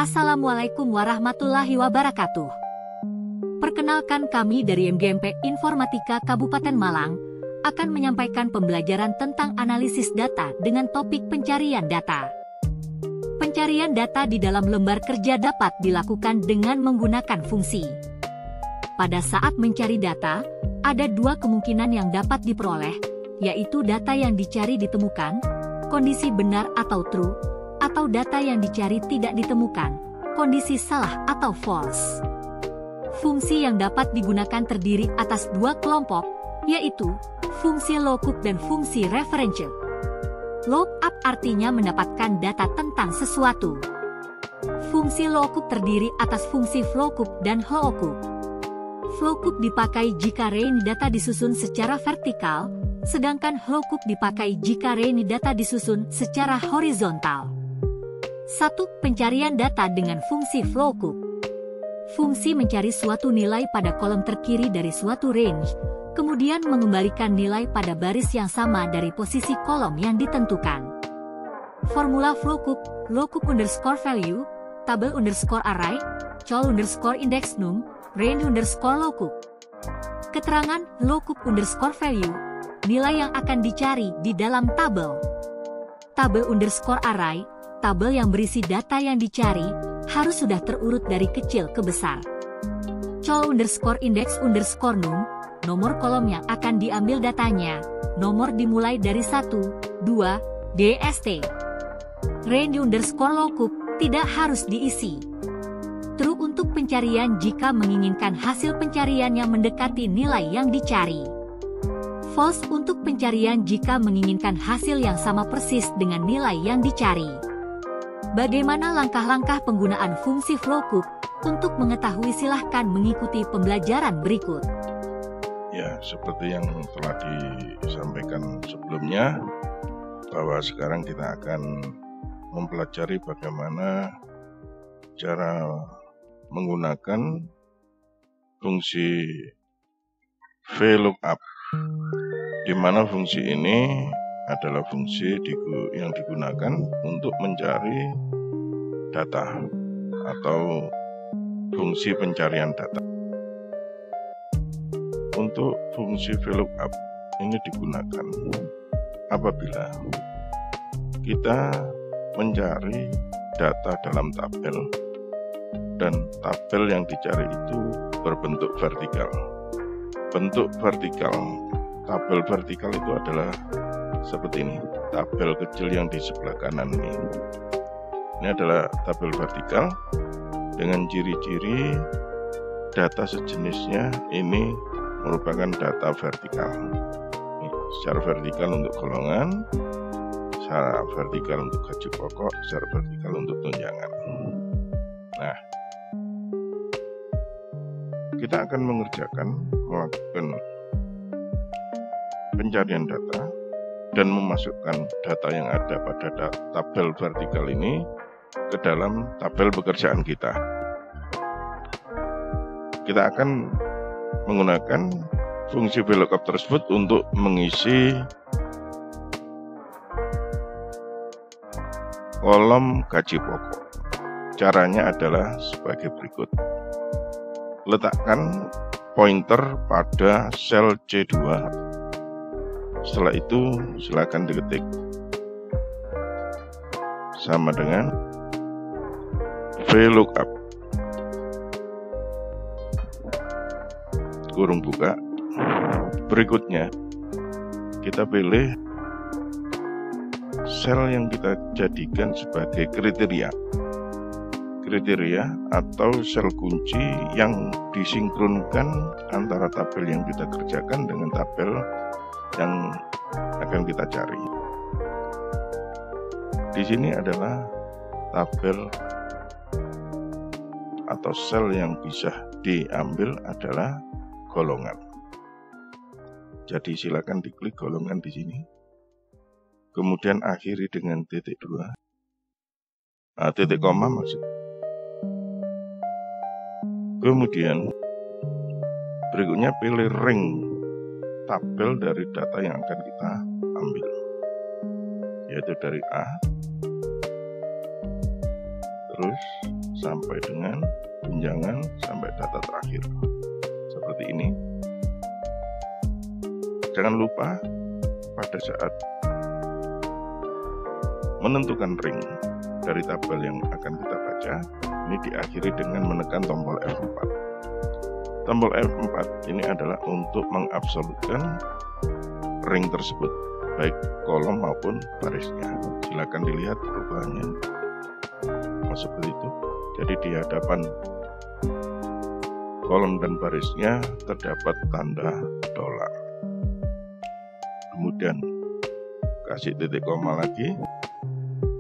Assalamualaikum warahmatullahi wabarakatuh. Perkenalkan, kami dari MGMP Informatika Kabupaten Malang akan menyampaikan pembelajaran tentang analisis data dengan topik pencarian data. Pencarian data di dalam lembar kerja dapat dilakukan dengan menggunakan fungsi. Pada saat mencari data, ada dua kemungkinan yang dapat diperoleh, yaitu data yang dicari ditemukan, kondisi benar atau true, atau data yang dicari tidak ditemukan, kondisi salah atau false. Fungsi yang dapat digunakan terdiri atas dua kelompok, yaitu fungsi lookup dan fungsi referential. Lookup artinya mendapatkan data tentang sesuatu. Fungsi lookup terdiri atas fungsi flowcup dan hookup. Flowcup dipakai jika range data disusun secara vertikal, sedangkan hookup dipakai jika range data disusun secara horizontal. 1. Pencarian data dengan fungsi flowcup. Fungsi mencari suatu nilai pada kolom terkiri dari suatu range, kemudian mengembalikan nilai pada baris yang sama dari posisi kolom yang ditentukan. Formula flowcup: lookup underscore value, tabel underscore array, col underscore index num, range underscore lookup. Keterangan: lookup underscore value, nilai yang akan dicari di dalam tabel. Tabel underscore array, tabel yang berisi data yang dicari, harus sudah terurut dari kecil ke besar. Col underscore index underscore num, nomor kolom yang akan diambil datanya, nomor dimulai dari 1, 2, DST. Range underscore lookup, tidak harus diisi. True untuk pencarian jika menginginkan hasil pencarian yang mendekati nilai yang dicari. False untuk pencarian jika menginginkan hasil yang sama persis dengan nilai yang dicari. Bagaimana langkah-langkah penggunaan fungsi flowcup? Untuk mengetahui silahkan mengikuti pembelajaran berikut. Ya, seperti yang telah disampaikan sebelumnya, bahwa sekarang kita akan mempelajari bagaimana cara menggunakan fungsi VLOOKUP, di mana fungsi ini adalah fungsi yang digunakan untuk mencari data atau fungsi pencarian data. Untuk fungsi VLOOKUP ini digunakan apabila kita mencari data dalam tabel dan tabel yang dicari itu berbentuk vertikal. Bentuk vertikal, tabel vertikal itu adalah seperti ini, tabel kecil yang di sebelah kanan ini. Ini adalah tabel vertikal dengan ciri-ciri data sejenisnya ini merupakan data vertikal. Secara vertikal untuk golongan, secara vertikal untuk gaji pokok, secara vertikal untuk tunjangan. Nah, kita akan melakukan pencarian data dan memasukkan data yang ada pada tabel vertikal ini ke dalam tabel pekerjaan kita. Kita akan menggunakan fungsi VLOOKUP tersebut untuk mengisi kolom gaji pokok. Caranya adalah sebagai berikut. Letakkan pointer pada sel C2. Setelah itu silakan diketik sama dengan VLOOKUP kurung buka. Berikutnya kita pilih sel yang kita jadikan sebagai kriteria atau sel kunci yang disinkronkan antara tabel yang kita kerjakan dengan tabel yang akan kita cari. Di sini adalah tabel atau sel yang bisa diambil adalah golongan. Jadi silakan diklik golongan di sini. Kemudian akhiri dengan titik 2. Titik koma maksud. Kemudian Berikutnya pilih ring tabel dari data yang akan kita ambil, yaitu dari A terus sampai dengan tunjangan sampai data terakhir seperti ini. Jangan lupa pada saat menentukan ring dari tabel yang akan kita baca, ini diakhiri dengan menekan tombol F4. Tombol F4 ini adalah untuk mengabsolutkan ring tersebut, baik kolom maupun barisnya. Silakan dilihat perubahannya. Seperti itu. Jadi di hadapan kolom dan barisnya terdapat tanda dolar. Kemudian kasih titik koma lagi.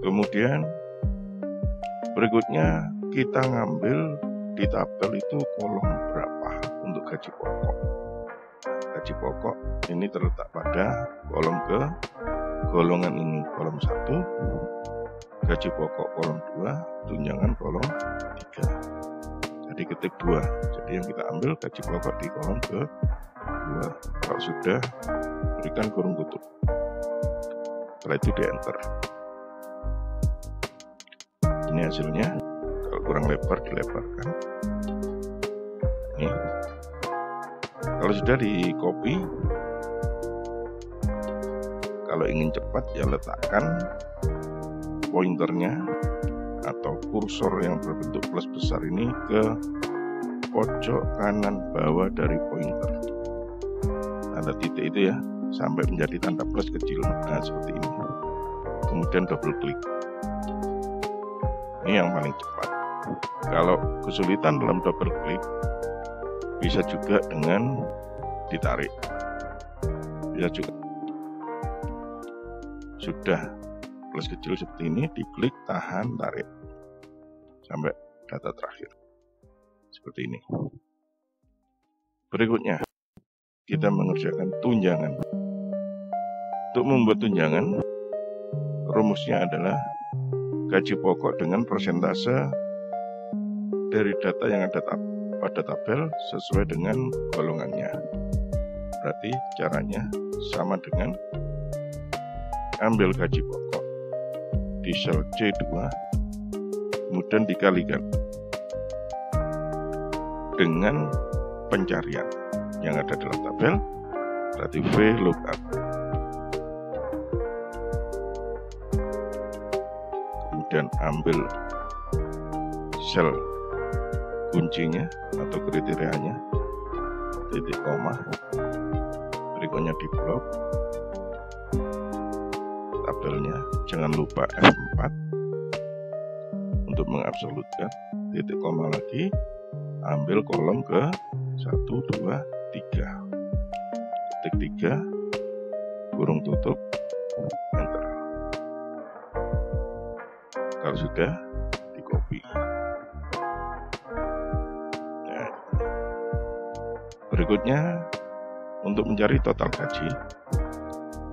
Kemudian berikutnya kita ngambil di tabel itu kolom berapa untuk gaji pokok. Gaji pokok ini terletak pada kolom ke golongan ini, kolom 1, gaji pokok kolom 2, tunjangan kolom 3. Jadi ketik 2. Jadi yang kita ambil gaji pokok di kolom ke 2. Kalau sudah, berikan kurung tutup. Setelah itu di enter. Ini hasilnya. Kalau kurang lebar, dilebarkan. Ini. Kalau sudah di copy, kalau ingin cepat ya letakkan pointernya atau kursor yang berbentuk plus besar ini ke pojok kanan bawah dari pointer. Tanda titik itu ya, sampai menjadi tanda plus kecil. Nah, seperti ini. Kemudian double klik. Ini yang paling cepat. Kalau kesulitan dalam double klik, bisa juga dengan ditarik. Bisa juga. Sudah plus kecil seperti ini, diklik, tahan, tarik sampai data terakhir seperti ini. Berikutnya kita mengerjakan tunjangan. Untuk membuat tunjangan, rumusnya adalah gaji pokok dengan persentase dari data yang ada pada tabel sesuai dengan golongannya. Berarti caranya sama dengan ambil gaji pokok di sel C2, kemudian dikalikan dengan pencarian yang ada dalam tabel, berarti VLOOKUP. Kemudian ambil sel kuncinya atau kriterianya, titik koma, berikutnya di blok tabelnya, jangan lupa F4 untuk mengabsolutkan, titik koma lagi, ambil kolom ke 1, 2, 3, ketik 3, kurung tutup, enter. Kalau sudah, di copy. Nah, berikutnya untuk mencari total gaji,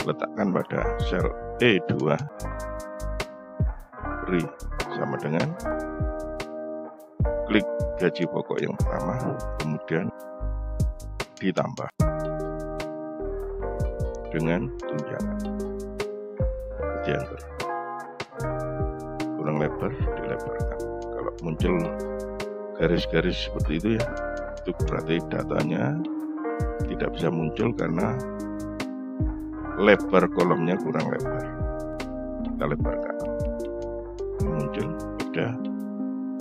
letakkan pada sel E2, beri sama dengan klik gaji pokok yang pertama, kemudian ditambah dengan tunjangan, di enter. Kurang lebar, dilebarkan. Kalau muncul garis-garis seperti itu ya, itu berarti datanya tidak bisa muncul karena lebar kolomnya kurang lebar. Kita lebarkan. Muncul, sudah,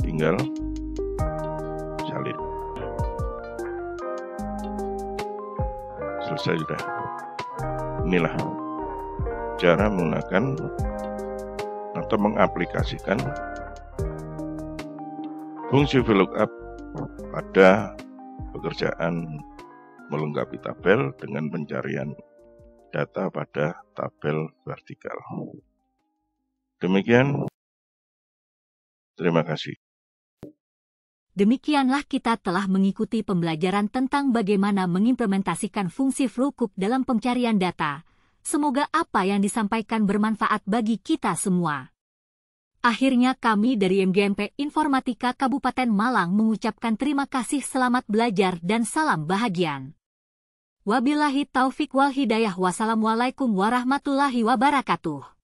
tinggal salin. Selesai sudah. Inilah cara menggunakan atau mengaplikasikan fungsi VLOOKUP pada pekerjaan melengkapi tabel dengan pencarian data pada tabel vertikal. Demikian, terima kasih. Demikianlah kita telah mengikuti pembelajaran tentang bagaimana mengimplementasikan fungsi VLOOKUP dalam pencarian data. Semoga apa yang disampaikan bermanfaat bagi kita semua. Akhirnya kami dari MGMP Informatika Kabupaten Malang mengucapkan terima kasih, selamat belajar dan salam bahagia. Wabillahi taufik wal hidayah. Wassalamualaikum warahmatullahi wabarakatuh.